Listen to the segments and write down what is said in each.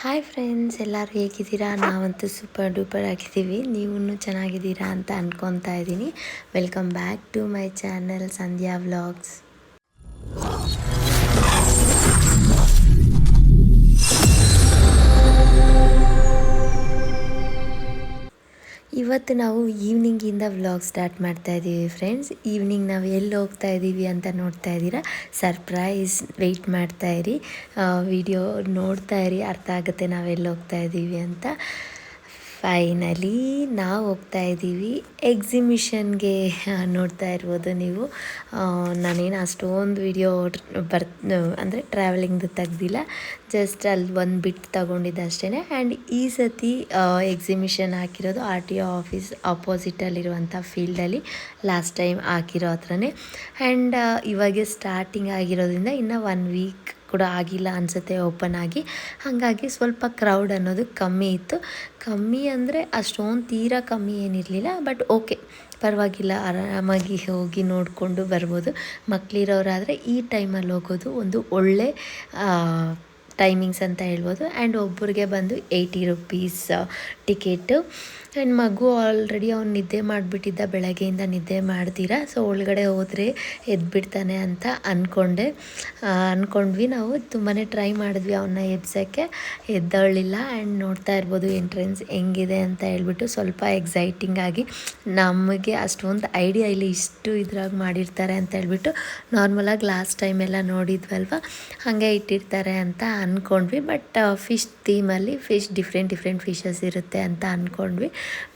Hi friends, ಎಲ್ಲರೂ ಹೇಗಿದ್ದೀರಾ? ನಾವಂತೂ ಸೂಪರ್ ಡೂಪರ್ ಆಗಿದ್ದೀವಿ. ನೀವೂ ಚೆನ್ನಾಗಿದ್ದೀರಾ ಅಂತ ಅಂದ್ಕೊತಾ ಇದ್ದೀನಿ. Welcome back to my channel Sandhya vlogs. ಇವತ್ತು ನಾವು ಈವ್ನಿಂಗಿಂದ ವ್ಲಾಗ್ ಸ್ಟಾರ್ಟ್ ಮಾಡ್ತಾ ಇದ್ದೀವಿ ಫ್ರೆಂಡ್ಸ್. ಈವ್ನಿಂಗ್ ನಾವು ಎಲ್ಲಿ ಹೋಗ್ತಾ ಇದ್ದೀವಿ ಅಂತ ನೋಡ್ತಾ ಇದ್ದೀರಾ. ಸರ್ಪ್ರೈಸ್, ವೆಯ್ಟ್ ಮಾಡ್ತಾ ಇರಿ, ವಿಡಿಯೋ ನೋಡ್ತಾ ಇರಿ, ಅರ್ಥ ಆಗುತ್ತೆ ನಾವು ಎಲ್ಲಿ ಹೋಗ್ತಾ ಇದ್ದೀವಿ ಅಂತ. ಫೈನಲಿ ನಾವು ಹೋಗ್ತಾ ಇದ್ದೀವಿ ಎಕ್ಸಿಬಿಷನ್ಗೆ. ನೋಡ್ತಾ ಇರ್ಬೋದು ನೀವು. ನಾನೇನು ಅಷ್ಟೊಂದು ವಿಡಿಯೋ ಅಂದರೆ ಟ್ರಾವೆಲಿಂಗ್ದು ತೆಗ್ದಿಲ್ಲ, ಜಸ್ಟ್ ಅಲ್ಲಿ ಒಂದು ಬಿಟ್ಟು ತಗೊಂಡಿದ್ದೆ ಅಷ್ಟೇ. ಆ್ಯಂಡ್ ಈ ಸತಿ ಎಕ್ಸಿಬಿಷನ್ ಹಾಕಿರೋದು RTO ಆಫೀಸ್ ಆಪೋಸಿಟಲ್ಲಿರುವಂಥ ಫೀಲ್ಡಲ್ಲಿ ಲಾಸ್ಟ್ ಟೈಮ್ ಹಾಕಿರೋ ಹತ್ರನೇ. ಆ್ಯಂಡ್ ಇವಾಗೆ ಸ್ಟಾರ್ಟಿಂಗ್ ಆಗಿರೋದ್ರಿಂದ ಇನ್ನು 1 ವೀಕ್ ಕೂಡ ಆಗಿಲ್ಲ ಅನಿಸುತ್ತೆ ಓಪನ್ ಆಗಿ. ಹಾಗಾಗಿ ಸ್ವಲ್ಪ ಕ್ರೌಡ್ ಅನ್ನೋದು ಕಮ್ಮಿ ಇತ್ತು. ಕಮ್ಮಿ ಅಂದರೆ ಅಷ್ಟೊಂದು ತೀರಾ ಕಮ್ಮಿ ಏನಿರಲಿಲ್ಲ, ಬಟ್ ಓಕೆ, ಪರವಾಗಿಲ್ಲ, ಆರಾಮಾಗಿ ಹೋಗಿ ನೋಡಿಕೊಂಡು ಬರ್ಬೋದು. ಮಕ್ಕಳಿರೋರಾದರೆ ಈ ಟೈಮಲ್ಲಿ ಹೋಗೋದು ಒಂದು ಒಳ್ಳೆ ಟೈಮಿಂಗ್ಸ್ ಅಂತ ಹೇಳ್ಬೋದು. ಆ್ಯಂಡ್ ಒಬ್ಬರಿಗೆ ಬಂದು 80 ರುಪೀಸ್ ಟಿಕೆಟು. ಆ್ಯಂಡ್ ಮಗು ಆಲ್ರೆಡಿ ಅವ್ನು ನಿದ್ದೆ ಮಾಡಿಬಿಟ್ಟಿದ್ದ, ಬೆಳಗ್ಗೆಯಿಂದ ನಿದ್ದೆ ಮಾಡ್ತೀರಾ, ಸೊ ಒಳಗಡೆ ಹೋದರೆ ಎದ್ಬಿಡ್ತಾನೆ ಅಂತ ಅಂದ್ಕೊಂಡ್ವಿ. ನಾವು ತುಂಬಾ ಟ್ರೈ ಮಾಡಿದ್ವಿ ಅವನ್ನ ಎಬ್ಸೋಕ್ಕೆ, ಎದ್ದವಳಿಲ್ಲ. ಆ್ಯಂಡ್ ನೋಡ್ತಾ ಇರ್ಬೋದು ಎಂಟ್ರೆನ್ಸ್ ಹೆಂಗಿದೆ ಅಂತ ಹೇಳ್ಬಿಟ್ಟು, ಸ್ವಲ್ಪ ಎಕ್ಸೈಟಿಂಗ್ ಆಗಿ. ನಮಗೆ ಅಷ್ಟೊಂದು ಐಡಿಯಾ ಇಲ್ಲ ಇಷ್ಟು ಇದ್ರಾಗ ಮಾಡಿರ್ತಾರೆ ಅಂತ ಹೇಳ್ಬಿಟ್ಟು. ನಾರ್ಮಲಾಗಿ ಲಾಸ್ಟ್ ಟೈಮ್ ಎಲ್ಲ ನೋಡಿದ್ವಲ್ವ, ಹಾಗೆ ಇಟ್ಟಿರ್ತಾರೆ ಅಂತ ಅಂದ್ಕೊಂಡ್ವಿ. ಬಟ್ ಫಿಶ್ ಥೀಮಲ್ಲಿ ಡಿಫ್ರೆಂಟ್ ಫಿಶಸ್ ಇರುತ್ತೆ ಅಂತ ಅಂದ್ಕೊಂಡ್ವಿ.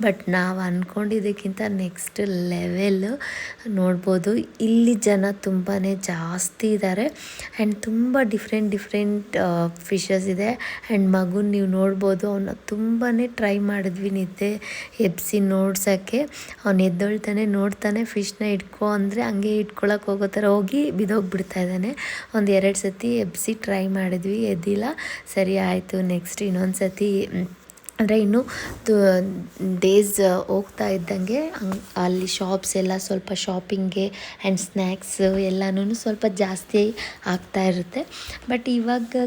ಬಟ್ ನಾವು ಅಂದ್ಕೊಂಡಿದ್ದಕ್ಕಿಂತ ನೆಕ್ಸ್ಟ್ ಲೆವೆಲ್ಲು ನೋಡ್ಬೋದು. ಇಲ್ಲಿ ಜನ ತುಂಬಾ ಜಾಸ್ತಿ ಇದ್ದಾರೆ. ಆ್ಯಂಡ್ ತುಂಬ ಡಿಫ್ರೆಂಟ್ ಫಿಶಸ್ ಇದೆ. ಆ್ಯಂಡ್ ಮಗುನ ನೀವು ನೋಡ್ಬೋದು, ಅವನ್ನ ತುಂಬಾ ಟ್ರೈ ಮಾಡಿದ್ವಿ ನಿದ್ದೆ ಎಬ್ಸಿ ನೋಡ್ಸೋಕ್ಕೆ. ಅವ್ನು ಎದ್ದೊಳ್ತಾನೆ, ನೋಡ್ತಾನೆ, ಫಿಶ್ನ ಇಟ್ಕೊ ಅಂದರೆ ಹಂಗೆ ಇಟ್ಕೊಳಕ್ಕೆ ಹೋಗೋ ಥರ ಹೋಗಿ ಬಿದ್ದೋಗ್ಬಿಡ್ತಾ ಇದ್ದಾನೆ. 1-2 ಸತಿ ಎಬ್ಸಿ ಟ್ರೈ ಮಾಡಿದ್ವಿ, ಎದ್ದಿಲ್ಲ. ಸರಿ ಆಯಿತು, ನೆಕ್ಸ್ಟ್ ಇನ್ನೊಂದು ಸತಿ ಅಂದರೆ ಇನ್ನೂ ಡೇಸ್ ಹೋಗ್ತಾ ಇದ್ದಂಗೆ ಅಲ್ಲಿ ಶಾಪ್ಸ್ ಎಲ್ಲ ಸ್ವಲ್ಪ ಶಾಪಿಂಗ್ಗೆ ಆ್ಯಂಡ್ ಸ್ನ್ಯಾಕ್ಸು ಎಲ್ಲನೂ ಸ್ವಲ್ಪ ಜಾಸ್ತಿ ಆಗ್ತಾ ಇರುತ್ತೆ. ಬಟ್ ಇವಾಗ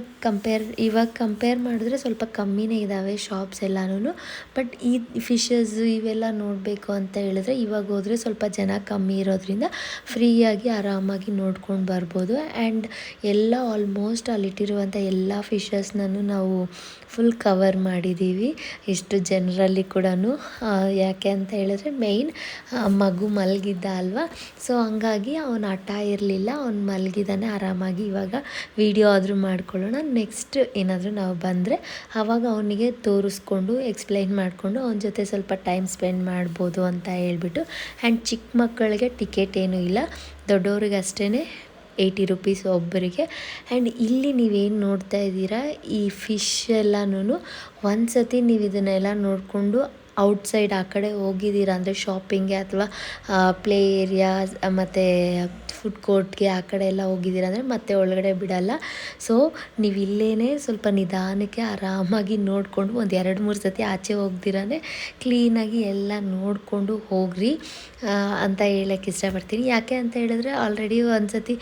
ಕಂಪೇರ್ ಮಾಡಿದ್ರೆ ಸ್ವಲ್ಪ ಕಮ್ಮಿನೇ ಇದ್ದಾವೆ ಶಾಪ್ಸ್ ಎಲ್ಲನೂ. ಬಟ್ ಈ ಫಿಶಸ್ ಇವೆಲ್ಲ ನೋಡಬೇಕು ಅಂತ ಹೇಳಿದ್ರೆ ಇವಾಗ ಹೋದರೆ ಸ್ವಲ್ಪ ಜನ ಕಮ್ಮಿ ಇರೋದ್ರಿಂದ ಫ್ರೀಯಾಗಿ ಆರಾಮಾಗಿ ನೋಡ್ಕೊಂಡು ಬರ್ಬೋದು. ಆ್ಯಂಡ್ ಎಲ್ಲ ಆಲ್ಮೋಸ್ಟ್ ಅಲ್ಲಿಟ್ಟಿರುವಂಥ ಎಲ್ಲ ಫಿಶಸ್ನೂ ನಾವು ಫುಲ್ ಕವರ್ ಮಾಡಿದ್ದೀವಿ ಇಷ್ಟು ಜನರಲ್ಲಿ ಕೂಡ. ಯಾಕೆ ಅಂತ ಹೇಳಿದ್ರೆ ಮೇಯ್ನ್ ಮಗು ಮಲಗಿದ್ದ ಅಲ್ವಾ, ಸೊ ಹಂಗಾಗಿ ಅವನು ಹಠ ಇರಲಿಲ್ಲ, ಅವ್ನು ಮಲಗಿದ್ದಾನೆ ಆರಾಮಾಗಿ. ಇವಾಗ ವಿಡಿಯೋ ಆದರೂ ಮಾಡ್ಕೊಳ್ಳೋಣ, ನೆಕ್ಸ್ಟ್ ಏನಾದರೂ ನಾವು ಬಂದರೆ ಆವಾಗ ಅವನಿಗೆ ತೋರಿಸ್ಕೊಂಡು ಎಕ್ಸ್ಪ್ಲೈನ್ ಮಾಡಿಕೊಂಡು ಅವನ ಜೊತೆ ಸ್ವಲ್ಪ ಟೈಮ್ ಸ್ಪೆಂಡ್ ಮಾಡ್ಬೋದು ಅಂತ ಹೇಳ್ಬಿಟ್ಟು. ಆ್ಯಂಡ್ ಚಿಕ್ಕ ಮಕ್ಕಳಿಗೆ ಟಿಕೆಟ್ ಏನೂ ಇಲ್ಲ, ದೊಡ್ಡವ್ರಿಗೆ ಅಷ್ಟೇ 80 ರುಪೀಸ್ ಒಬ್ಬರಿಗೆ. ಆ್ಯಂಡ್ ಇಲ್ಲಿ ನೀವೇನು ನೋಡ್ತಾ ಇದ್ದೀರಾ, ಈ ಫಿಶ್ ಎಲ್ಲನೂ ಒಂದು ಸತಿ ನೀವು ಇದನ್ನೆಲ್ಲ ನೋಡಿಕೊಂಡು ಔಟ್ಸೈಡ್ ಆ ಕಡೆ ಹೋಗಿದ್ದೀರ ಅಂದರೆ ಶಾಪಿಂಗ್ಗೆ ಅಥವಾ ಪ್ಲೇ ಏರಿಯಾಸ್ ಮತ್ತು ಫುಡ್ ಕೋರ್ಟ್ಗೆ ಆ ಕಡೆ ಎಲ್ಲ ಹೋಗಿದ್ದೀರ ಅಂದರೆ ಮತ್ತೆ ಒಳಗಡೆ ಬಿಡಲ್ಲ. ಸೊ ನೀವು ಇಲ್ಲೇ ಸ್ವಲ್ಪ ನಿಧಾನಕ್ಕೆ ಆರಾಮಾಗಿ ನೋಡಿಕೊಂಡು 1-2-3 ಸತಿ ಆಚೆ ಹೋಗ್ದಿರಾನೆ ಕ್ಲೀನಾಗಿ ಎಲ್ಲ ನೋಡಿಕೊಂಡು ಹೋಗ್ರಿ ಅಂತ ಹೇಳೋಕ್ಕೆ ಇಷ್ಟಪಡ್ತೀನಿ. ಯಾಕೆ ಅಂತ ಹೇಳಿದ್ರೆ ಆಲ್ರೆಡಿ ಒಂದು ಸತಿ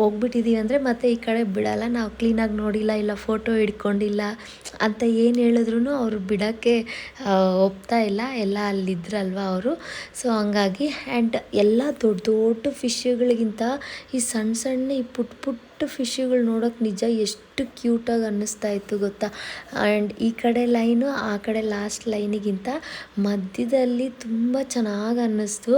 ಹೋಗ್ಬಿಟ್ಟಿದ್ದೀವಿ ಅಂದರೆ ಮತ್ತೆ ಈ ಕಡೆ ಬಿಡಲ್ಲ. ನಾವು ಕ್ಲೀನಾಗಿ ನೋಡಿಲ್ಲ, ಇಲ್ಲ ಫೋಟೋ ಹಿಡ್ಕೊಂಡಿಲ್ಲ ಅಂತ ಏನು ಹೇಳಿದ್ರು ಅವರು ಬಿಡೋಕ್ಕೆ ಒಪ್ತಾ ಇಲ್ಲ, ಎಲ್ಲ ಅಲ್ಲಿದ್ರಲ್ವ ಅವರು. ಸೊ ಹಂಗಾಗಿ ಆ್ಯಂಡ್ ಎಲ್ಲ ದೊಡ್ಡ ಫಿಶ್ಗಳಿಗಿಂತ ಈ ಸಣ್ಣ ಈ ಪುಟ್ಟ ಫಿಶ್ಗಳು ನೋಡೋಕೆ ನಿಜ ಎಷ್ಟು ಕ್ಯೂಟಾಗಿ ಅನ್ನಿಸ್ತಾ ಇತ್ತು ಗೊತ್ತಾ. ಆ್ಯಂಡ್ ಈ ಕಡೆ ಲೈನು ಆ ಕಡೆ ಲಾಸ್ಟ್ ಲೈನಿಗಿಂತ ಮಧ್ಯದಲ್ಲಿ ತುಂಬ ಚೆನ್ನಾಗಿ ಅನ್ನಿಸ್ತು.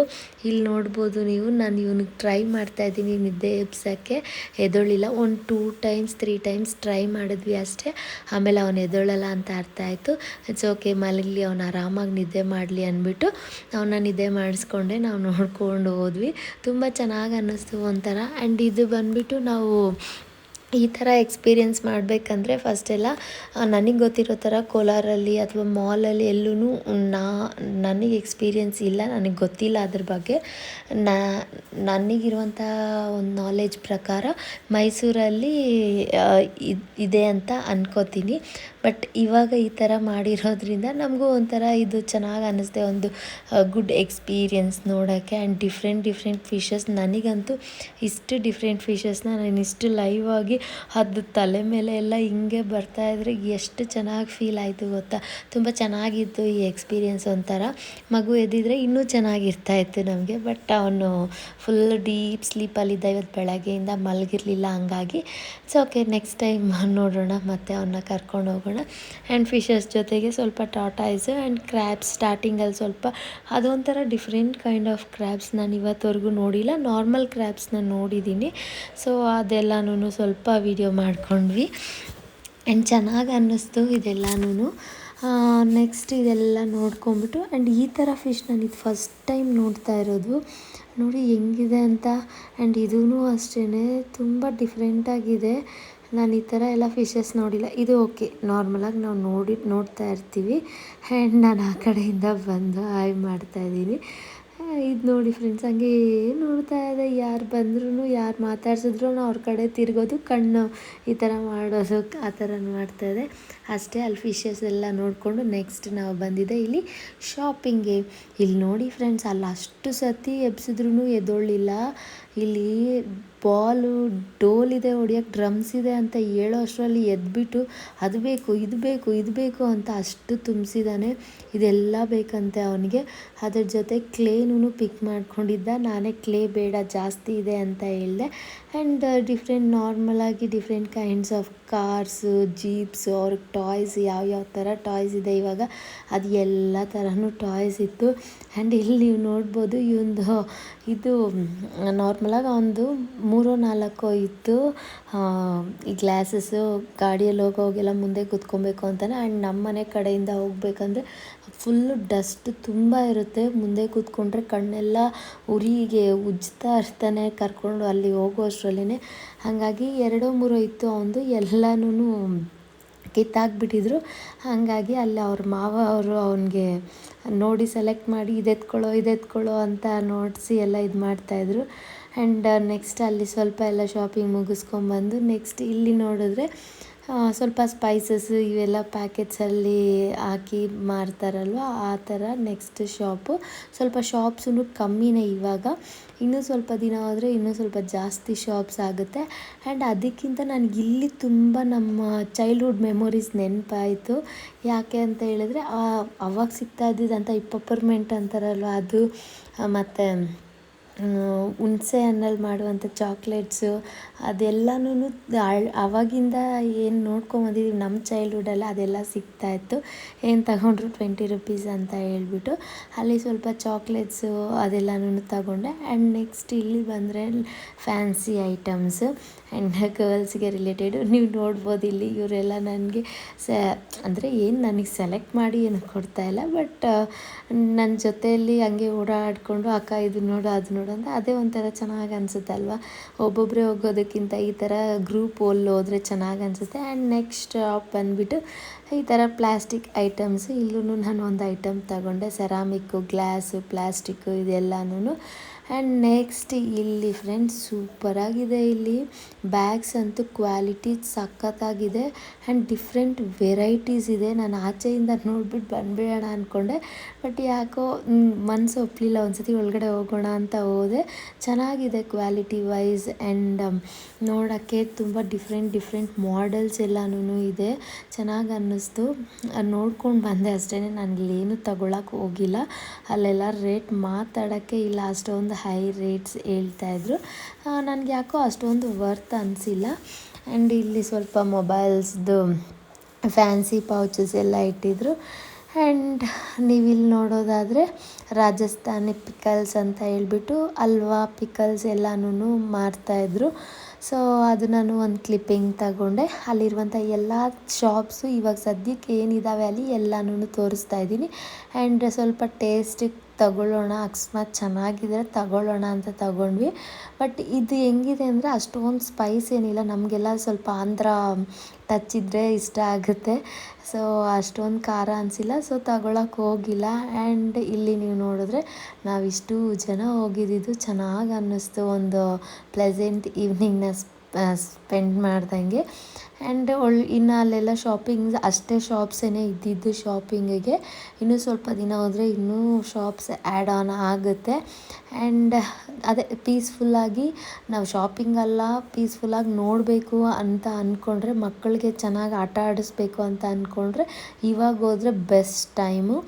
ಇಲ್ಲಿ ನೋಡ್ಬೋದು ನೀವು, ನಾನು ಇವನಿಗೆ ಟ್ರೈ ಮಾಡ್ತಾಯಿದ್ದೀನಿ ನಿದ್ದೆ ಎಬ್ಸೋಕ್ಕೆ, ಎದೊಳಿಲ್ಲ. 2 ಟೈಮ್ಸ್ 3 ಟೈಮ್ಸ್ ಟ್ರೈ ಮಾಡಿದ್ವಿ ಅಷ್ಟೇ. ಆಮೇಲೆ ಅವನು ಎದೊಳಲ್ಲ ಅಂತ ಅರ್ಥ ಆಯಿತು. ಇಟ್ಸ್ ಓಕೆ, ಮಲಗಲಿ, ಅವನು ಆರಾಮಾಗಿ ನಿದ್ದೆ ಮಾಡಲಿ ಅಂದ್ಬಿಟ್ಟು ಅವನ್ನ ನಿದ್ದೆ ಮಾಡಿಸ್ಕೊಂಡೆ ನಾವು ನೋಡ್ಕೊಂಡು ಹೋದ್ವಿ. ತುಂಬ ಚೆನ್ನಾಗಿ ಅನ್ನಿಸ್ತು ಒಂಥರ. ಆ್ಯಂಡ್ ಇದು ಬಂದುಬಿಟ್ಟು ನಾವು ಈ ಥರ ಎಕ್ಸ್ಪೀರಿಯೆನ್ಸ್ ಮಾಡಬೇಕಂದ್ರೆ ಫಸ್ಟೆಲ್ಲ ನನಗೆ ಗೊತ್ತಿರೋ ಥರ ಕೋಲಾರಲ್ಲಿ ಅಥವಾ ಮಾಲಲ್ಲಿ ಎಲ್ಲೂ ನನಗೆ ಎಕ್ಸ್ಪೀರಿಯೆನ್ಸ್ ಇಲ್ಲ, ನನಗೆ ಗೊತ್ತಿಲ್ಲ ಅದ್ರ ಬಗ್ಗೆ. ನನಗಿರುವಂಥ ಒಂದು ನಾಲೆಜ್ ಪ್ರಕಾರ ಮೈಸೂರಲ್ಲಿ ಇದೆ ಅಂತ ಅನ್ಕೋತೀನಿ. ಬಟ್ ಇವಾಗ ಈ ಥರ ಮಾಡಿರೋದ್ರಿಂದ ನಮಗೂ ಒಂಥರ ಇದು ಚೆನ್ನಾಗಿ ಅನ್ನಿಸ್ದೆ, ಒಂದು ಗುಡ್ ಎಕ್ಸ್ಪೀರಿಯೆನ್ಸ್ ನೋಡೋಕ್ಕೆ. ಆ್ಯಂಡ್ ಡಿಫ್ರೆಂಟ್ ಫಿಶಸ್, ನನಗಂತೂ ಇಷ್ಟು ಡಿಫ್ರೆಂಟ್ ಫಿಶಸ್ನ ನಾನು ಇಷ್ಟು ಲೈವ್ ಆಗಿ ಅದು ತಲೆ ಮೇಲೆ ಎಲ್ಲ ಹಿಂಗೆ ಬರ್ತಾಯಿದ್ರೆ ಎಷ್ಟು ಚೆನ್ನಾಗಿ ಫೀಲ್ ಆಯಿತು ಗೊತ್ತಾ. ತುಂಬ ಚೆನ್ನಾಗಿತ್ತು ಈ ಎಕ್ಸ್ಪೀರಿಯೆನ್ಸ್. ಒಂಥರ ಮಗು ಎದ್ದಿದ್ರೆ ಇನ್ನೂ ಚೆನ್ನಾಗಿರ್ತಾಯಿತ್ತು ನಮಗೆ. ಬಟ್ ಅವನು ಫುಲ್ ಡೀಪ್ ಸ್ಲೀಪಲ್ಲಿದ್ದ ಇವತ್ತು ಬೆಳಗ್ಗೆಯಿಂದ ಮಲಗಿರಲಿಲ್ಲ. ಹಂಗಾಗಿ ಇಟ್ಸ್ ಓಕೆ, ನೆಕ್ಸ್ಟ್ ಟೈಮ್ ನೋಡೋಣ, ಮತ್ತು ಅವನ್ನ ಕರ್ಕೊಂಡು ಹೋಗೋಣ. ಆ್ಯಂಡ್ ಫಿಶಸ್ ಜೊತೆಗೆ ಸ್ವಲ್ಪ ಟಾಟಾಯ್ಸು ಆ್ಯಂಡ್ ಕ್ರ್ಯಾಬ್ಸ್. ಸ್ಟಾರ್ಟಿಂಗಲ್ಲಿ ಸ್ವಲ್ಪ ಅದೊಂಥರ ಡಿಫ್ರೆಂಟ್ ಕೈಂಡ್ ಆಫ್ ಕ್ರ್ಯಾಬ್ಸ್ ನಾನು ಇವತ್ತವರೆಗೂ ನೋಡಿಲ್ಲ. ನಾರ್ಮಲ್ ಕ್ರ್ಯಾಬ್ಸ್ನ ನೋಡಿದ್ದೀನಿ. ಸೊ ಅದೆಲ್ಲನೂ ಸ್ವಲ್ಪ ವಿಡಿಯೋ ಮಾಡ್ಕೊಂಡ್ವಿ ಆ್ಯಂಡ್ ಚೆನ್ನಾಗಿ ಅನ್ನಿಸ್ತು ಇದೆಲ್ಲನೂ. ನೆಕ್ಸ್ಟ್ ಇದೆಲ್ಲ ನೋಡ್ಕೊಂಬಿಟ್ಟು ಆ್ಯಂಡ್ ಈ ಥರ ಫಿಶ್ ನಾನು ಇದು ಫಸ್ಟ್ ಟೈಮ್ ನೋಡ್ತಾ ಇರೋದು. ನೋಡಿ ಹೆಂಗಿದೆ ಅಂತ. ಆ್ಯಂಡ್ ಇದೂ ಅಷ್ಟೇ ತುಂಬ ಡಿಫ್ರೆಂಟಾಗಿದೆ. ನಾನು ಈ ಥರ ಎಲ್ಲ ಫಿಶಸ್ ನೋಡಿಲ್ಲ. ಇದು ಓಕೆ, ನಾರ್ಮಲಾಗಿ ನಾವು ನೋಡ್ತಾ ಇರ್ತೀವಿ. ಆ್ಯಂಡ್ ನಾನು ಆ ಕಡೆಯಿಂದ ಬಂದು ಹಾಯ್ ಮಾಡ್ತಾಯಿದ್ದೀನಿ. ಇದು ನೋಡಿ ಫ್ರೆಂಡ್ಸ್, ಹಂಗೆ ನೋಡ್ತಾ ಇದೆ. ಯಾರು ಬಂದ್ರೂ ಯಾರು ಮಾತಾಡ್ಸಿದ್ರು ಅವ್ರ ಕಡೆ ತಿರುಗೋದು, ಕಣ್ಣು ಈ ಥರ ಮಾಡೋದು, ಆ ಥರ ಮಾಡ್ತಾಯಿದೆ ಅಷ್ಟೇ. ಅಲ್ಲಿ ಫಿಶಸ್ ಎಲ್ಲ ನೋಡಿಕೊಂಡು ನೆಕ್ಸ್ಟ್ ನಾವು ಬಂದಿದ್ದೆ ಇಲ್ಲಿ ಶಾಪಿಂಗ್ಗೆ. ಇಲ್ಲಿ ನೋಡಿ ಫ್ರೆಂಡ್ಸ್, ಅಲ್ಲಿ ಅಷ್ಟು ಸತಿ ಎಬ್ಸಿದ್ರೂ ಎದ್ದೊಳ್ಳಿಲ್ಲ. ಇಲ್ಲಿ ಬಾಲು ಡೋಲಿದೆ ಹೊಡಿಯೋಕ್ಕೆ, ಡ್ರಮ್ಸ್ ಇದೆ ಅಂತ ಹೇಳೋ ಅಷ್ಟರಲ್ಲಿ ಎದ್ಬಿಟ್ಟು ಅದು ಬೇಕು ಇದು ಬೇಕು ಇದು ಬೇಕು ಅಂತ ಅಷ್ಟು ತುಂಬಿಸಿದ್ದಾನೆ. ಇದೆಲ್ಲ ಬೇಕಂತೆ ಅವನಿಗೆ. ಅದ್ರ ಜೊತೆ ಕ್ಲೇನೂ ಪಿಕ್ ಮಾಡ್ಕೊಂಡಿದ್ದ. ನಾನೇ ಕ್ಲೇ ಬೇಡ ಜಾಸ್ತಿ ಇದೆ ಅಂತ ಹೇಳಿದೆ. ಆ್ಯಂಡ್ ಡಿಫ್ರೆಂಟ್ ನಾರ್ಮಲಾಗಿ ಡಿಫ್ರೆಂಟ್ ಕೈಂಡ್ಸ್ ಆಫ್ ಕಾರ್ಸು, ಜೀಪ್ಸು, ಅವ್ರಿಗೆ ಟಾಯ್ಸ್ ಯಾವ್ಯಾವ ಥರ ಟಾಯ್ಸ್ ಇದೆ ಇವಾಗ ಅದು ಎಲ್ಲ ಥರನೂ ಟಾಯ್ಸ್ ಇತ್ತು. ಆ್ಯಂಡ್ ಇಲ್ಲಿ ನೀವು ನೋಡ್ಬೋದು ಇವಂದು ಇದು ನಾರ್ಮಲಾಗಿ ಒಂದು 3-4 ಇತ್ತು ಈ ಗ್ಲಾಸಸ್ಸು. ಗಾಡಿಯಲ್ಲಿ ಹೋಗೋಗೆಲ್ಲ ಮುಂದೆ ಕೂತ್ಕೊಬೇಕು ಅಂತಲೇ. ಆ್ಯಂಡ್ ನಮ್ಮ ಮನೆ ಕಡೆಯಿಂದ ಹೋಗ್ಬೇಕಂದ್ರೆ ಫುಲ್ಲು ಡಸ್ಟ್ ತುಂಬ ಇರುತ್ತೆ. ಮುಂದೆ ಕೂತ್ಕೊಂಡ್ರೆ ಕಣ್ಣೆಲ್ಲ ಉರಿಗೆ ಉಜ್ತಾ ಇರ್ತಾನೆ ಕರ್ಕೊಂಡು ಅಲ್ಲಿ ಹೋಗೋ ಅಷ್ಟರಲ್ಲೇ. ಹಾಗಾಗಿ 2-3 ಇತ್ತು ಅವನದು. ಎಲ್ಲನೂ ಕಿತ್ತಾಕ್ಬಿಟ್ಟಿದ್ರು. ಹಾಗಾಗಿ ಅಲ್ಲಿ ಅವ್ರ ಮಾವ ಅವರು ಅವನಿಗೆ ನೋಡಿ ಸೆಲೆಕ್ಟ್ ಮಾಡಿ ಇದೆತ್ಕೊಳ್ಳೋ ಅಂತ ನೋಡಿಸಿ ಎಲ್ಲ ಇದು ಮಾಡ್ತಾಯಿದ್ರು. ಆ್ಯಂಡ್ ನೆಕ್ಸ್ಟ್ ಅಲ್ಲಿ ಸ್ವಲ್ಪ ಎಲ್ಲ ಶಾಪಿಂಗ್ ಮುಗಿಸ್ಕೊಂಬಂದು ನೆಕ್ಸ್ಟ್ ಇಲ್ಲಿ ನೋಡಿದ್ರೆ ಸ್ವಲ್ಪ ಸ್ಪೈಸಸ್ ಇವೆಲ್ಲ ಪ್ಯಾಕೆಟ್ಸಲ್ಲಿ ಹಾಕಿ ಮಾರ್ತಾರಲ್ವ, ಆ ಥರ ನೆಕ್ಸ್ಟ್ ಶಾಪು. ಸ್ವಲ್ಪ ಶಾಪ್ಸೂ ಕಮ್ಮಿನೇ ಇವಾಗ. ಇನ್ನೂ ಸ್ವಲ್ಪ ದಿನ ಹೋದರೆ ಇನ್ನೂ ಸ್ವಲ್ಪ ಜಾಸ್ತಿ ಶಾಪ್ಸ್ ಆಗುತ್ತೆ. ಆ್ಯಂಡ್ ಅದಕ್ಕಿಂತ ನನಗೆ ಇಲ್ಲಿ ತುಂಬ ನಮ್ಮ ಚೈಲ್ಡ್ಹುಡ್ ಮೆಮೊರೀಸ್ ನೆನಪಾಯಿತು. ಯಾಕೆ ಅಂತ ಹೇಳಿದ್ರೆ ಅವಾಗ ಸಿಗ್ತಾ ಇದ್ದಿದ್ದಂಥ ಈ ಪಪ್ಪರ್ಮೆಂಟ್ ಅಂತಾರಲ್ವ ಅದು, ಮತ್ತು ಹುಣಸೆ ಹಣ್ಣಲ್ಲಿ ಮಾಡುವಂಥ ಚಾಕ್ಲೇಟ್ಸು, ಅದೆಲ್ಲನೂ ಆವಾಗಿಂದ ಏನು ನೋಡ್ಕೊಂಬಂದಿದ್ದೀವಿ ನಮ್ಮ ಚೈಲ್ಡ್ಹುಡ್ಡಲ್ಲ ಅದೆಲ್ಲ ಸಿಗ್ತಾಯಿತ್ತು. ಏನು ತಗೊಂಡ್ರು 20 ರೂಪೀಸ್ ಅಂತ ಹೇಳ್ಬಿಟ್ಟು ಅಲ್ಲಿ ಸ್ವಲ್ಪ ಚಾಕ್ಲೇಟ್ಸು ಅದೆಲ್ಲನೂ ತಗೊಂಡೆ. ಆ್ಯಂಡ್ ನೆಕ್ಸ್ಟ್ ಇಲ್ಲಿ ಬಂದರೆ ಫ್ಯಾನ್ಸಿ ಐಟಮ್ಸು ಆ್ಯಂಡ್ ಗರ್ಲ್ಸ್ಗೆ ರಿಲೇಟೆಡು. ನೀವು ನೋಡ್ಬೋದು ಇಲ್ಲಿ ಇವರೆಲ್ಲ ನನಗೆ ಅಂದರೆ ಏನು ನನಗೆ ಸೆಲೆಕ್ಟ್ ಮಾಡಿ ಏನು ಕೊಡ್ತಾಯಿಲ್ಲ, ಬಟ್ ನನ್ನ ಜೊತೆಯಲ್ಲಿ ಹಂಗೆ ಓಡಾಡಿಕೊಂಡು ಅಕ್ಕ ಇದು ನೋಡು ಅದು ನೋಡು ಅಂತ. ಅದೇ ಒಂಥರ ಚೆನ್ನಾಗಿ ಅನಿಸುತ್ತೆ ಅಲ್ವಾ. ಒಬ್ಬೊಬ್ಬರೇ ಹೋಗೋದಕ್ಕಿಂತ ಈ ಥರ ಗ್ರೂಪ್ ಹೋದರೆ ಚೆನ್ನಾಗಿ ಅನಿಸುತ್ತೆ. ಆ್ಯಂಡ್ ನೆಕ್ಸ್ಟ್ ಶಾಪ್ ಬಂದುಬಿಟ್ಟು ಈ ಥರ ಪ್ಲಾಸ್ಟಿಕ್ ಐಟಮ್ಸು. ಇಲ್ಲೂ ನಾನು ಒಂದು ಐಟಮ್ ತಗೊಂಡೆ, ಸೆರಾಮಿಕ್ಕು, ಗ್ಲಾಸು, ಪ್ಲಾಸ್ಟಿಕ್ಕು ಇದೆಲ್ಲನೂ. ಆ್ಯಂಡ್ ನೆಕ್ಸ್ಟ್ ಇಲ್ಲಿ ಫ್ರೆಂಡ್ಸ್ ಸೂಪರಾಗಿದೆ. ಇಲ್ಲಿ ಬ್ಯಾಗ್ಸ್ ಅಂತೂ ಕ್ವಾಲಿಟಿ ಸಖತ್ತಾಗಿದೆ ಆ್ಯಂಡ್ ಡಿಫ್ರೆಂಟ್ ವೆರೈಟೀಸ್ ಇದೆ. ನಾನು ಆಚೆಯಿಂದ ನೋಡ್ಬಿಟ್ಟು ಬಂದ್ಬಿಡೋಣ ಅಂದ್ಕೊಂಡೆ, ಬಟ್ ಯಾಕೋ ಮನಸ್ಸು ಒಪ್ಪಲಿಲ್ಲ. ಒಂದ್ಸತಿ ಒಳಗಡೆ ಹೋಗೋಣ ಅಂತ ಹೋದೆ. ಚೆನ್ನಾಗಿದೆ ಕ್ವಾಲಿಟಿ ವೈಸ್. ಆ್ಯಂಡ್ ನೋಡೋಕ್ಕೆ ತುಂಬ ಡಿಫ್ರೆಂಟ್ ಮಾಡೆಲ್ಸ್ ಎಲ್ಲನೂ ಇದೆ. ಚೆನ್ನಾಗಿ ಅನ್ನಿಸ್ತು. ನೋಡ್ಕೊಂಡು ಬಂದೆ ಅಷ್ಟೇ. ನಾನು ಇಲ್ಲೇನು ತಗೊಳಕ್ಕೆ ಹೋಗಿಲ್ಲ. ಅಲ್ಲೆಲ್ಲ ರೇಟ್ ಮಾತಾಡೋಕ್ಕೆ ಇಲ್ಲ, ಅಷ್ಟೊಂದು ಹೈ ರೇಟ್ಸ್ ಹೇಳ್ತಾಯಿದ್ರು. ನನಗೆ ಯಾಕೋ ಅಷ್ಟೊಂದು ವರ್ತ್ ಅನಿಸಿಲ್ಲ. ಆ್ಯಂಡ್ ಇಲ್ಲಿ ಸ್ವಲ್ಪ ಮೊಬೈಲ್ಸ್ದು ಫ್ಯಾನ್ಸಿ ಪೌಚಸ್ ಎಲ್ಲ ಇಟ್ಟಿದ್ರು. ಆ್ಯಂಡ್ ನೀವಿಲ್ಲಿ ನೋಡೋದಾದರೆ ರಾಜಸ್ಥಾನಿ ಪಿಕಲ್ಸ್ ಅಂತ ಹೇಳ್ಬಿಟ್ಟು ಹಲ್ವಾ ಪಿಕಲ್ಸ್ ಎಲ್ಲನೂ ಮಾರ್ತಾಯಿದ್ರು. ಸೊ ಅದು ನಾನು ಒಂದು ಕ್ಲಿಪ್ಪಿಂಗ್ ತಗೊಂಡೆ. ಅಲ್ಲಿರುವಂಥ ಎಲ್ಲ ಶಾಪ್ಸು ಇವಾಗ ಸದ್ಯಕ್ಕೆ ಏನಿದ್ದಾವೆ ಅಲ್ಲಿ ಎಲ್ಲನೂ ತೋರಿಸ್ತಾ ಇದ್ದೀನಿ. ಆ್ಯಂಡ್ ಸ್ವಲ್ಪ ಟೇಸ್ಟಿಗೆ ತಗೊಳ್ಳೋಣ, ಅಕಸ್ಮಾತ್ ಚೆನ್ನಾಗಿದ್ರೆ ತಗೊಳ್ಳೋಣ ಅಂತ ತಗೊಂಡ್ವಿ. ಬಟ್ ಇದು ಹೆಂಗಿದೆ ಅಂದರೆ ಅಷ್ಟೊಂದು ಸ್ಪೈಸ್ ಏನಿಲ್ಲ. ನಮಗೆಲ್ಲ ಸ್ವಲ್ಪ ಆಂಧ್ರ ಟಚ್ ಇದ್ದರೆ ಇಷ್ಟ ಆಗುತ್ತೆ. ಸೊ ಅಷ್ಟೊಂದು ಖಾರ ಅನಿಸಿಲ್ಲ, ಸೊ ತಗೊಳಕ್ಕೆ ಹೋಗಿಲ್ಲ. ಆ್ಯಂಡ್ ಇಲ್ಲಿ ನೀವು ನೋಡಿದ್ರೆ ನಾವಿಷ್ಟು ಜನ ಹೋಗಿದ್ದಿದ್ದು ಚೆನ್ನಾಗಿ ಅನ್ನಿಸ್ತು. ಒಂದು ಪ್ಲೆಸೆಂಟ್ ಈವ್ನಿಂಗ್ನ ಸ್ಪೆಂಡ್ ಮಾಡ್ದಂಗೆ. ಆ್ಯಂಡ್ ಇನ್ನು ಅಲ್ಲೆಲ್ಲ ಶಾಪಿಂಗ್ ಅಷ್ಟೇ ಶಾಪ್ಸೇನೆ ಇದ್ದಿದ್ದು ಶಾಪಿಂಗಿಗೆ. ಇನ್ನೂ ಸ್ವಲ್ಪ ದಿನ ಹೋದರೆ ಇನ್ನೂ ಶಾಪ್ಸ್ ಆ್ಯಡ್ ಆನ್ ಆಗುತ್ತೆ. ಆ್ಯಂಡ್ ಅದೇ ಪೀಸ್ಫುಲ್ಲಾಗಿ ನಾವು ಶಾಪಿಂಗೆಲ್ಲ ಪೀಸ್ಫುಲ್ಲಾಗಿ ನೋಡಬೇಕು ಅಂತ ಅಂದ್ಕೊಂಡ್ರೆ, ಮಕ್ಕಳಿಗೆ ಚೆನ್ನಾಗಿ ಆಟ ಆಡಿಸ್ಬೇಕು ಅಂತ ಅಂದ್ಕೊಂಡ್ರೆ ಇವಾಗ ಹೋದರೆ ಬೆಸ್ಟ್ ಟೈಮು.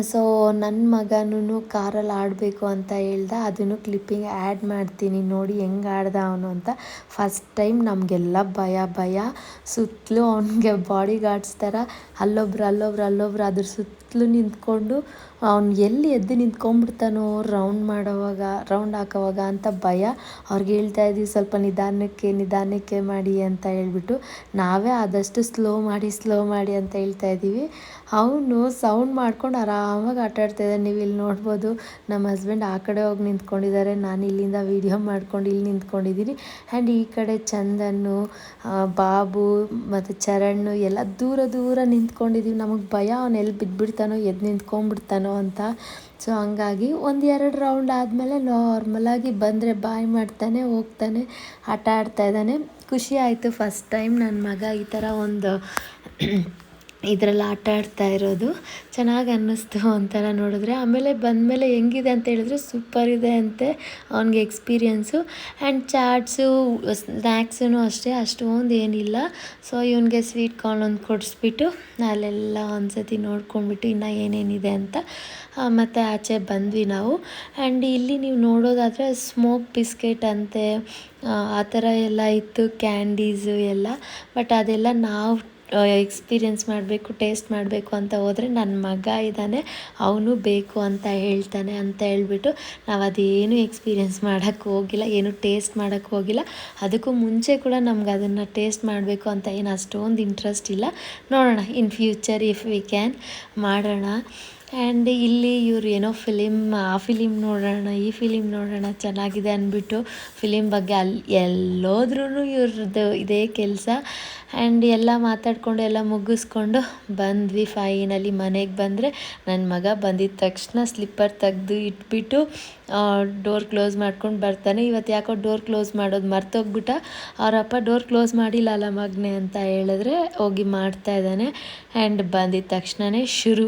ಸೊ ನನ್ನ ಮಗನೂ ಕಾರಲ್ಲಿ ಆಡಬೇಕು ಅಂತ ಹೇಳ್ದ, ಅದನ್ನು ಕ್ಲಿಪ್ಪಿಂಗ್ ಆ್ಯಡ್ ಮಾಡ್ತೀನಿ ನೋಡಿ ಹೆಂಗೆ ಆಡ್ದ ಅವನು ಅಂತ. ಫಸ್ಟ್ ಟೈಮ್ ನಮಗೆಲ್ಲ ಭಯ ಸುತ್ತಲೂ ಅವನಿಗೆ ಬಾಡಿ ಗಾರ್ಡ್ಸ್ ಥರ ಅಲ್ಲೊಬ್ರು ಅದ್ರ ಸುತ್ತಲೂ ನಿಂತ್ಕೊಂಡು ಅವ್ನು ಎಲ್ಲಿ ಎದ್ದು ನಿಂತ್ಕೊಂಡ್ಬಿಡ್ತಾನೋ ರೌಂಡ್ ಹಾಕೋವಾಗ ಅಂತ ಭಯ. ಅವ್ರಿಗೆ ಹೇಳ್ತಾ ಇದ್ವಿ ಸ್ವಲ್ಪ ನಿಧಾನಕ್ಕೆ ಮಾಡಿ ಅಂತ ಹೇಳ್ಬಿಟ್ಟು. ನಾವೇ ಆದಷ್ಟು ಸ್ಲೋ ಮಾಡಿ ಅಂತ ಹೇಳ್ತಾ ಇದ್ದೀವಿ. ಅವನು ಸೌಂಡ್ ಮಾಡ್ಕೊಂಡು ಆರಾಮಾಗಿ ಆಟಾಡ್ತಾಯಿದ್ದಾನೆ. ನೀವು ಇಲ್ಲಿ ನೋಡ್ಬೋದು, ನಮ್ಮ ಹಸ್ಬೆಂಡ್ ಆ ಕಡೆ ಹೋಗಿ ನಿಂತ್ಕೊಂಡಿದ್ದಾರೆ, ನಾನು ಇಲ್ಲಿಂದ ವೀಡಿಯೋ ಮಾಡ್ಕೊಂಡು ಇಲ್ಲಿ ನಿಂತ್ಕೊಂಡಿದ್ದೀನಿ. ಆ್ಯಂಡ್ ಈ ಕಡೆ ಚಂದನ್ನು, ಬಾಬು ಮತ್ತು ಚರಣ್ ಎಲ್ಲ ದೂರ ನಿಂತ್ಕೊಂಡಿದ್ದೀವಿ. ನಮಗೆ ಭಯ ಅವನು ಎಲ್ಲಿ ಬಿದ್ದುಬಿಡ್ತಾನೋ ಎದ್ದು ನಿಂತ್ಕೊಂಡ್ಬಿಡ್ತಾನೋ ಅಂತ. ಸೊ ಹಂಗಾಗಿ 1-2 ರೌಂಡ್ ಆದಮೇಲೆ ನಾರ್ಮಲಾಗಿ ಬಂದರೆ ಬಾಯ್ ಮಾಡ್ತಾನೆ, ಹೋಗ್ತಾನೆ, ಆಟ ಆಡ್ತಾಯಿದ್ದಾನೆ. ಖುಷಿ ಆಯಿತು ಫಸ್ಟ್ ಟೈಮ್ ನನ್ನ ಮಗ ಈ ಥರ ಒಂದು ಇದರಲ್ಲಿ ಆಟ ಆಡ್ತಾ ಇರೋದು. ಚೆನ್ನಾಗಿ ಅನ್ನಿಸ್ತು ಒಂಥರ ನೋಡಿದ್ರೆ. ಆಮೇಲೆ ಬಂದಮೇಲೆ ಹೆಂಗಿದೆ ಅಂತ ಹೇಳಿದ್ರೆ ಸೂಪರ್ ಇದೆ ಅಂತೆ ಅವನಿಗೆ ಎಕ್ಸ್ಪೀರಿಯೆನ್ಸು. ಆ್ಯಂಡ್ ಚಾಟ್ಸು ಸ್ನ್ಯಾಕ್ಸೂ ಅಷ್ಟೇ ಅಷ್ಟೊಂದು ಏನಿಲ್ಲ. ಸೊ ಇವನಿಗೆ ಸ್ವೀಟ್ ಕಾರ್ನ್ ಒಂದು ಕೊಡಿಸ್ಬಿಟ್ಟು ಅಲ್ಲೆಲ್ಲ ಒಂದ್ಸತಿ ನೋಡ್ಕೊಂಡ್ಬಿಟ್ಟು ಇನ್ನು ಏನೇನಿದೆ ಅಂತ ಮತ್ತು ಆಚೆ ಬಂದ್ವಿ ನಾವು. ಆ್ಯಂಡ್ ಇಲ್ಲಿ ನೀವು ನೋಡೋದಾದರೆ ಸ್ಮೋಕ್ ಬಿಸ್ಕೆಟ್ ಅಂತೆ ಆ ಥರ ಎಲ್ಲ ಇತ್ತು, ಕ್ಯಾಂಡೀಸು ಎಲ್ಲ. ಬಟ್ ಅದೆಲ್ಲ ನಾವು ಎಕ್ಸ್ಪೀರಿಯೆನ್ಸ್ ಮಾಡಬೇಕು, ಟೇಸ್ಟ್ ಮಾಡಬೇಕು ಅಂತ ಹೋದರೆ ನನ್ನ ಮಗ ಇದ್ದಾನೆ, ಅವನು ಬೇಕು ಅಂತ ಹೇಳ್ತಾನೆ ಅಂತ ಹೇಳ್ಬಿಟ್ಟು ನಾವು ಅದೇನು ಎಕ್ಸ್ಪೀರಿಯೆನ್ಸ್ ಮಾಡೋಕ್ಕೆ ಹೋಗಿಲ್ಲ, ಏನು ಟೇಸ್ಟ್ ಮಾಡೋಕ್ಕೆ ಹೋಗಿಲ್ಲ. ಅದಕ್ಕೂ ಮುಂಚೆ ಕೂಡ ನಮ್ಗೆ ಅದನ್ನು ಟೇಸ್ಟ್ ಮಾಡಬೇಕು ಅಂತ ಏನು ಅಷ್ಟೊಂದು ಇಂಟ್ರೆಸ್ಟ್ ಇಲ್ಲ. ನೋಡೋಣ in future if we can ಮಾಡೋಣ. ಆ್ಯಂಡ್ ಇಲ್ಲಿ ಇವ್ರು ಏನೋ ಆ ಫಿಲಿಮ್ ನೋಡೋಣ, ಈ ಫಿಲಿಮ್ ನೋಡೋಣ ಚೆನ್ನಾಗಿದೆ ಅಂದ್ಬಿಟ್ಟು ಫಿಲಿಮ್ ಬಗ್ಗೆ ಎಲ್ಲೋದ್ರೂ ಇವ್ರದ್ದು ಇದೇ ಕೆಲಸ. ಆ್ಯಂಡ್ ಎಲ್ಲ ಮಾತಾಡಿಕೊಂಡು ಎಲ್ಲ ಮುಗಿಸ್ಕೊಂಡು ಬಂದ್ವಿ. ಫೈನಲಿ ಮನೆಗೆ ಬಂದರೆ ನನ್ನ ಮಗ ಬಂದಿದ್ದ ತಕ್ಷಣ ಸ್ಲಿಪ್ಪರ್ ತೆಗೆದು ಇಟ್ಬಿಟ್ಟು ಡೋರ್ ಕ್ಲೋಸ್ ಮಾಡ್ಕೊಂಡು ಬರ್ತಾನೆ. ಇವತ್ತು ಯಾಕೋ ಡೋರ್ ಕ್ಲೋಸ್ ಮಾಡೋದು ಮರ್ತೋಗ್ಬಿಟ್ಟ. ಅವರಪ್ಪ ಡೋರ್ ಕ್ಲೋಸ್ ಮಾಡಿಲ್ಲಲ್ಲ ಮಗನೇ ಅಂತ ಹೇಳಿದ್ರೆ ಹೋಗಿ ಮಾಡ್ತಾಯಿದ್ದಾನೆ. ಆ್ಯಂಡ್ ಬಂದಿದ್ದ ತಕ್ಷಣವೇ ಶುರು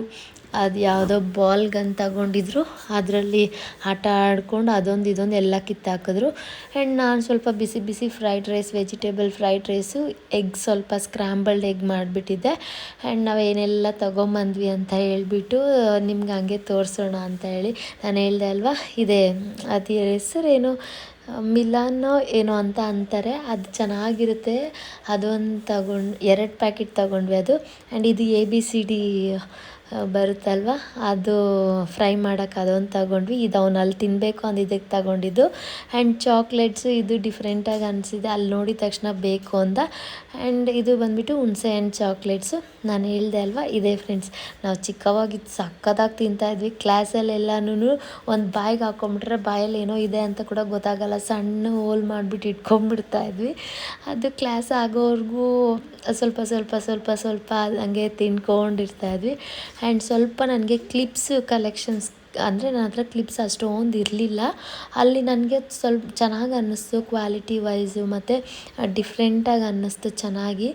ಅದು ಯಾವುದೋ ಬಾಲ್ ಗನ್ ತಗೊಂಡಿದ್ರು, ಅದರಲ್ಲಿ ಆಟ ಆಡ್ಕೊಂಡು ಅದೊಂದು ಇದೊಂದು ಎಲ್ಲ ಕಿತ್ತಾಕಿದ್ರು. ಆ್ಯಂಡ್ ನಾನು ಸ್ವಲ್ಪ ಬಿಸಿ fried rice, vegetable fried rice, egg ಸ್ವಲ್ಪ ಸ್ಕ್ರಾಂಬಲ್ಡ್ ಎಗ್ ಮಾಡಿಬಿಟ್ಟಿದ್ದೆ. ಆ್ಯಂಡ್ ನಾವೇನೆಲ್ಲ ತೊಗೊಂಬಂದ್ವಿ ಅಂತ ಹೇಳ್ಬಿಟ್ಟು ನಿಮ್ಗೆ ಹಂಗೆ ತೋರಿಸೋಣ ಅಂತ ಹೇಳಿ ನಾನು ಹೇಳ್ದೆ ಅಲ್ವಾ. ಇದೆ ಅದು ಹೆಸರೇನು ಮಿಲಾನೋ ಏನೋ ಅಂತ ಅಂತಾರೆ, ಅದು ಚೆನ್ನಾಗಿರುತ್ತೆ. ಅದೊಂದು 2 ಪ್ಯಾಕೆಟ್ ತೊಗೊಂಡ್ವಿ ಅದು. ಆ್ಯಂಡ್ ಇದು ABCD ಬರುತ್ತಲ್ವ, ಅದು ಫ್ರೈ ಮಾಡೋಕ್ಕೆ ಅದೊಂದು ತಗೊಂಡ್ವಿ. ಇದು ಅವ್ನು ಅಲ್ಲಿ ತಿನ್ನಬೇಕು ಅಂದಿದ್ದಕ್ಕೆ ತಗೊಂಡಿದ್ದು. ಆ್ಯಂಡ್ ಚಾಕ್ಲೇಟ್ಸು ಇದು ಡಿಫ್ರೆಂಟಾಗಿ ಅನಿಸಿದೆ, ಅಲ್ಲಿ ನೋಡಿದ ತಕ್ಷಣ ಬೇಕು ಅಂದ. ಆ್ಯಂಡ್ ಇದು ಬಂದುಬಿಟ್ಟು ಹುಣಸೆ ಹಣ್ಣು ಚಾಕ್ಲೇಟ್ಸು. ನಾನು ಹೇಳಿದೆ ಅಲ್ವಾ, ಇದೇ ಫ್ರೆಂಡ್ಸ್ ನಾವು ಚಿಕ್ಕವಾಗಿದ್ದು ಸಕ್ಕದಾಗಿ ತಿಂತಾಯಿದ್ವಿ. ಕ್ಲಾಸಲ್ಲೆಲ್ಲನೂ ಒಂದು ಬಾಯಿಗೆ ಹಾಕ್ಕೊಂಬಿಟ್ರೆ ಬಾಯಲ್ಲಿ ಏನೋ ಇದೆ ಅಂತ ಕೂಡ ಗೊತ್ತಾಗಲ್ಲ, ಸಣ್ಣ ಹೋಲ್ ಮಾಡಿಬಿಟ್ಟು ಇಟ್ಕೊಂಡ್ಬಿಡ್ತಾಯಿದ್ವಿ. ಅದು ಕ್ಲಾಸ್ ಆಗೋವರೆಗೂ ಸ್ವಲ್ಪ ಹಂಗೆ ತಿನ್ಕೊಂಡಿರ್ತಾಯಿದ್ವಿ. ಆ್ಯಂಡ್ ಸ್ವಲ್ಪ ನನಗೆ ಕ್ಲಿಪ್ಸ್ ಕಲೆಕ್ಷನ್ಸ್ ಅಂದರೆ ನನ್ನ ಹತ್ರ ಕ್ಲಿಪ್ಸ್ ಅಷ್ಟೊಂದು ಇರಲಿಲ್ಲ. ಅಲ್ಲಿ ನನಗೆ ಸ್ವಲ್ಪ ಚೆನ್ನಾಗಿ ಅನ್ನಿಸ್ತು ಕ್ವಾಲಿಟಿ ವೈಸು, ಮತ್ತು ಡಿಫ್ರೆಂಟಾಗಿ ಅನ್ನಿಸ್ತು ಚೆನ್ನಾಗಿ.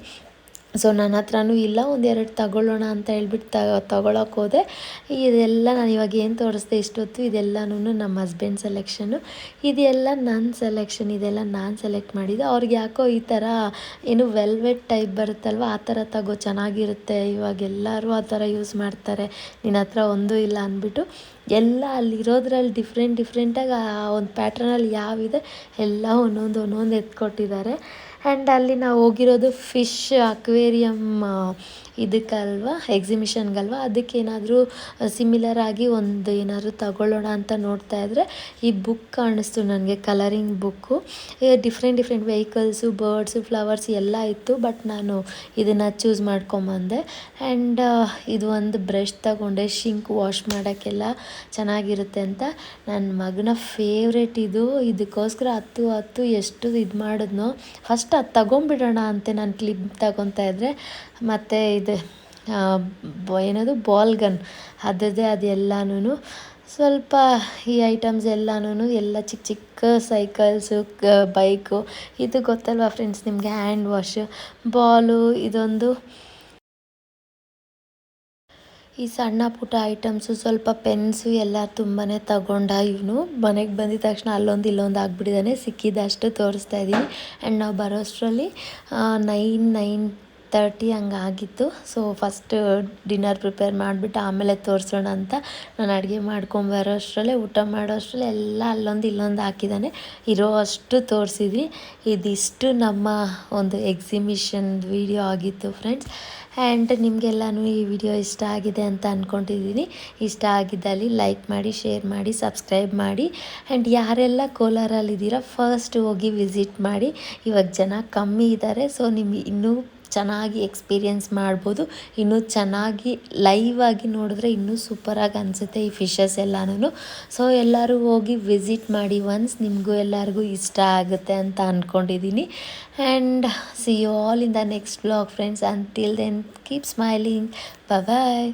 ಸೊ ನನ್ನ ಹತ್ರನೂ ಇಲ್ಲ, 1-2 ತಗೊಳ್ಳೋಣ ಅಂತ ಹೇಳ್ಬಿಟ್ಟು ತಗೊಳಕ್ಕೆ ಹೋದೆ. ಇದೆಲ್ಲ ನಾನು ಇವಾಗ ಏನು ತೋರಿಸ್ದೆ ಇಷ್ಟೊತ್ತು, ಇದೆಲ್ಲನೂ ನಮ್ಮ ಹಸ್ಬೆಂಡ್ ಸೆಲೆಕ್ಷನ್ನು. ಇದೆಲ್ಲ ನನ್ನ ಸೆಲೆಕ್ಷನ್, ಇದೆಲ್ಲ ನಾನು ಸೆಲೆಕ್ಟ್ ಮಾಡಿದ್ದೆ. ಅವ್ರಿಗೆ ಯಾಕೋ ಈ ಥರ ಏನು ವೆಲ್ವೆಟ್ ಟೈಪ್ ಬರುತ್ತಲ್ವ, ಆ ಥರ ತಗೋ ಚೆನ್ನಾಗಿರುತ್ತೆ, ಇವಾಗೆಲ್ಲರೂ ಆ ಥರ ಯೂಸ್ ಮಾಡ್ತಾರೆ, ನಿನ್ನ ಹತ್ರ ಒಂದೂ ಇಲ್ಲ ಅಂದ್ಬಿಟ್ಟು ಎಲ್ಲ ಅಲ್ಲಿರೋದ್ರಲ್ಲಿ ಡಿಫ್ರೆಂಟಾಗಿ ಆ ಒಂದು ಪ್ಯಾಟ್ರನಲ್ಲಿ ಯಾವಿದೆ ಎಲ್ಲ ಒಂದೊಂದು ಎತ್ಕೊಟ್ಟಿದ್ದಾರೆ. ಆ್ಯಂಡ್ ಅಲ್ಲಿ ನಾವು ಹೋಗಿರೋದು ಫಿಶ್ ಅಕ್ವೇರಿಯಮ್ ಇದಕ್ಕಲ್ವ, ಎಕ್ಸಿಬಿಷನ್ಗಲ್ವ, ಅದಕ್ಕೇನಾದರೂ ಸಿಮಿಲರ್ ಆಗಿ ಒಂದು ಏನಾದರೂ ತಗೊಳ್ಳೋಣ ಅಂತ ನೋಡ್ತಾಯಿದ್ರೆ ಈ ಬುಕ್ ಕಾಣಿಸ್ತು ನನಗೆ, colouring book. Different vehicles, birds, flowers ಎಲ್ಲ ಇತ್ತು. ಬಟ್ ನಾನು ಇದನ್ನು ಚೂಸ್ ಮಾಡ್ಕೊಂಬಂದೆ. ಆ್ಯಂಡ್ ಇದು ಒಂದು ಬ್ರಷ್ ತಗೊಂಡೆ, ಶಿಂಕ್ ವಾಶ್ ಮಾಡೋಕ್ಕೆಲ್ಲ ಚೆನ್ನಾಗಿರುತ್ತೆ ಅಂತ. ನನ್ನ ಮಗನ ಫೇವ್ರೇಟ್ ಇದು, ಇದಕ್ಕೋಸ್ಕರ ಹತ್ತು ಎಷ್ಟು ಇದು ಮಾಡಿದ್ನೋ. ಫಸ್ಟ್ ಅದು ತಗೊಂಬಿಡೋಣ ಅಂತೆ ನಾನು ಕ್ಲಿಪ್ ತಗೊತಾ ಇದ್ದರೆ, ಮತ್ತು ಇದು ಏನದು ಬಾಲ್ ಗನ್ ಅದರದ್ದೇ ಅದು ಎಲ್ಲನೂ. ಸ್ವಲ್ಪ ಈ ಐಟಮ್ಸ್ ಎಲ್ಲನೂ ಎಲ್ಲ ಚಿಕ್ಕ ಚಿಕ್ಕ ಸೈಕಲ್ಸು ಬೈಕು, ಇದು ಗೊತ್ತಲ್ವಾ ಫ್ರೆಂಡ್ಸ್ ನಿಮಗೆ, ಹ್ಯಾಂಡ್ ವಾಶು, ಬಾಲು, ಇದೊಂದು ಈ ಸಣ್ಣ ಪುಟ್ಟ ಐಟಮ್ಸು, ಸ್ವಲ್ಪ ಪೆನ್ಸು ಎಲ್ಲ ತುಂಬಾ ತಗೊಂಡ ಇವನು. ಮನೆಗೆ ಬಂದಿದ ತಕ್ಷಣ ಅಲ್ಲೊಂದು ಇಲ್ಲೊಂದು ಆಗಿಬಿಟ್ಟಿದ್ದಾನೆ. ಸಿಕ್ಕಿದ್ದಷ್ಟು ತೋರಿಸ್ತಾ ಇದ್ದೀನಿ. ಆ್ಯಂಡ್ ನಾವು ಬರೋಷ್ಟರಲ್ಲಿ 9:30 ಹಂಗಾಗಿತ್ತು. ಸೊ ಫಸ್ಟ್ ಡಿನ್ನರ್ ಪ್ರಿಪೇರ್ ಮಾಡಿಬಿಟ್ಟು ಆಮೇಲೆ ತೋರಿಸೋಣ ಅಂತ ನಾನು ಅಡುಗೆ ಮಾಡ್ಕೊಂಬರೋ ಅಷ್ಟರಲ್ಲೇ, ಊಟ ಮಾಡೋ ಅಷ್ಟರಲ್ಲೇ ಎಲ್ಲ ಅಲ್ಲೊಂದು ಇಲ್ಲೊಂದು ಹಾಕಿದ್ದಾನೆ. ಇರೋ ಅಷ್ಟು ತೋರಿಸಿದ್ವಿ. ಇದಿಷ್ಟು ನಮ್ಮ ಒಂದು ಎಕ್ಸಿಬಿಷನ್ ವಿಡಿಯೋ ಆಗಿತ್ತು ಫ್ರೆಂಡ್ಸ್. ಆ್ಯಂಡ್ ನಿಮಗೆಲ್ಲನೂ ಈ ವಿಡಿಯೋ ಇಷ್ಟ ಆಗಿದೆ ಅಂತ ಅಂದ್ಕೊಂಡಿದ್ದೀನಿ. ಇಷ್ಟ ಆಗಿದ್ದಲ್ಲಿ ಲೈಕ್ ಮಾಡಿ, ಶೇರ್ ಮಾಡಿ, ಸಬ್ಸ್ಕ್ರೈಬ್ ಮಾಡಿ. ಆ್ಯಂಡ್ ಯಾರೆಲ್ಲ ಕೋಲಾರಲ್ಲಿದ್ದೀರಾ ಫಸ್ಟ್ ಹೋಗಿ ವಿಸಿಟ್ ಮಾಡಿ. ಇವಾಗ ಜನ ಕಮ್ಮಿ ಇದ್ದಾರೆ, ಸೊ ನಿಮಗೆ ಇನ್ನೂ ಚೆನ್ನಾಗಿ ಎಕ್ಸ್ಪೀರಿಯೆನ್ಸ್ ಮಾಡ್ಬೋದು. ಇನ್ನೂ ಚೆನ್ನಾಗಿ ಲೈವ್ ಆಗಿ ನೋಡಿದ್ರೆ ಇನ್ನೂ ಸೂಪರಾಗಿ ಅನಿಸುತ್ತೆ ಈ ಫಿಶಸ್ ಎಲ್ಲನೂ. ಸೊ ಎಲ್ಲರೂ ಹೋಗಿ ವಿಸಿಟ್ ಮಾಡಿ ಒನ್ಸ್, ನಿಮಗೂ ಎಲ್ಲರಿಗೂ ಇಷ್ಟ ಆಗುತ್ತೆ ಅಂತ ಅಂದ್ಕೊಂಡಿದ್ದೀನಿ. And see you all in the next vlog friends. Until then keep smiling. Bye.